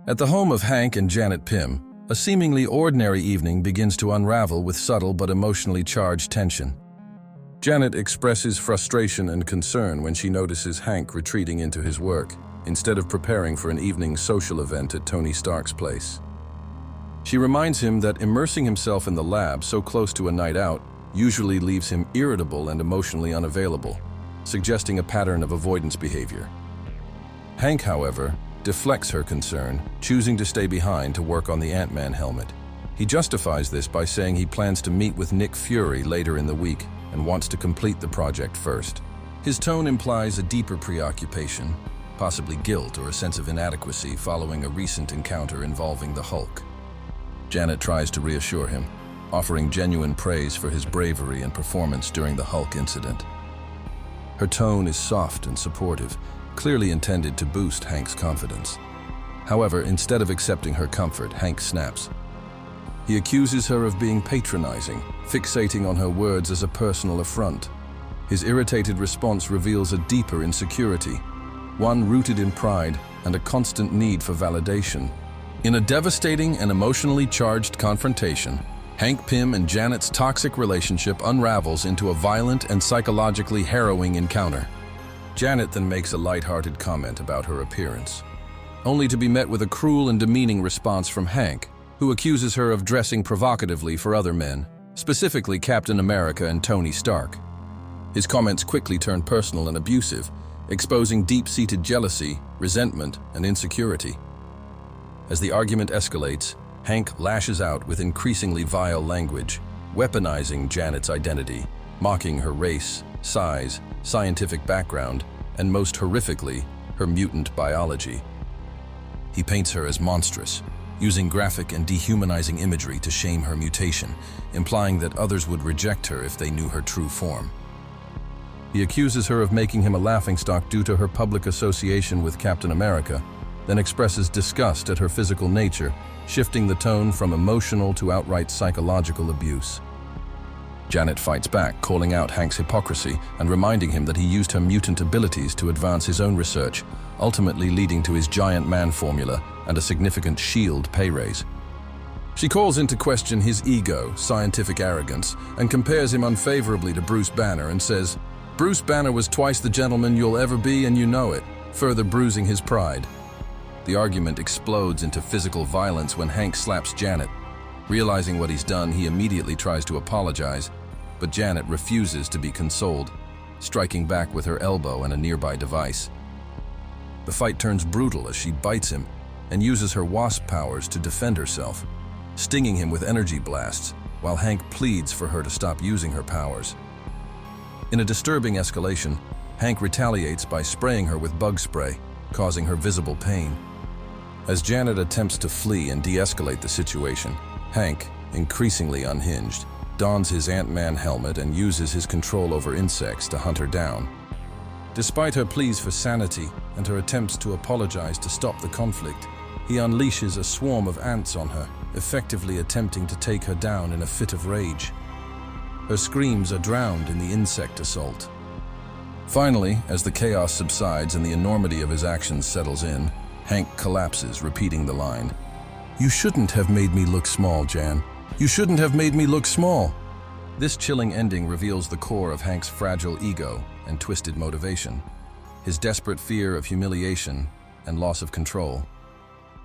At the home of Hank and Janet Pym, a seemingly ordinary evening begins to unravel with subtle but emotionally charged tension. Janet expresses frustration and concern when she notices Hank retreating into his work, instead of preparing for an evening social event at Tony Stark's place. She reminds him that immersing himself in the lab so close to a night out usually leaves him irritable and emotionally unavailable, suggesting a pattern of avoidance behavior. Hank, however, deflects her concern, choosing to stay behind to work on the Antman helmet. He justifies this by saying he plans to meet with Nick Fury later in the week and wants to complete the project first. His tone implies a deeper preoccupation, possibly guilt or a sense of inadequacy following a recent encounter involving the Hulk. Janet tries to reassure him, offering genuine praise for his bravery and performance during the Hulk incident. Her tone is soft and supportive, clearly intended to boost Hank's confidence. However, instead of accepting her comfort, Hank snaps. He accuses her of being patronizing, fixating on her words as a personal affront. His irritated response reveals a deeper insecurity, one rooted in pride and a constant need for validation. In a devastating and emotionally charged confrontation, Hank Pym and Janet's toxic relationship unravels into a violent and psychologically harrowing encounter. Janet then makes a light-hearted comment about her appearance, only to be met with a cruel and demeaning response from Hank, who accuses her of dressing provocatively for other men, specifically Captain America and Tony Stark. His comments quickly turn personal and abusive, exposing deep-seated jealousy, resentment, and insecurity. As the argument escalates, Hank lashes out with increasingly vile language, weaponizing Janet's identity, mocking her race, size, scientific background, and most horrifically, her mutant biology. He paints her as monstrous, using graphic and dehumanizing imagery to shame her mutation, implying that others would reject her if they knew her true form. He accuses her of making him a laughingstock due to her public association with Captain America, then expresses disgust at her physical nature, shifting the tone from emotional to outright psychological abuse. Janet fights back, calling out Hank's hypocrisy and reminding him that he used her mutant abilities to advance his own research, ultimately leading to his giant man formula and a significant SHIELD pay raise. She calls into question his ego, scientific arrogance, and compares him unfavorably to Bruce Banner and says, "Bruce Banner was twice the gentleman you'll ever be and you know it," further bruising his pride. The argument explodes into physical violence when Hank slaps Janet. Realizing what he's done, he immediately tries to apologize, but Janet refuses to be consoled, striking back with her elbow and a nearby device. The fight turns brutal as she bites him and uses her Wasp powers to defend herself, stinging him with energy blasts, while Hank pleads for her to stop using her powers. In a disturbing escalation, Hank retaliates by spraying her with bug spray, causing her visible pain. As Janet attempts to flee and de-escalate the situation, Hank, increasingly unhinged, dons his Antman helmet and uses his control over insects to hunt her down. Despite her pleas for sanity and her attempts to apologize to stop the conflict, he unleashes a swarm of ants on her, effectively attempting to take her down in a fit of rage. Her screams are drowned in the insect assault. Finally, as the chaos subsides and the enormity of his actions settles in, Hank collapses, repeating the line, "You shouldn't have made me look small, Jan. You shouldn't have made me look small." This chilling ending reveals the core of Hank's fragile ego and twisted motivation, his desperate fear of humiliation and loss of control.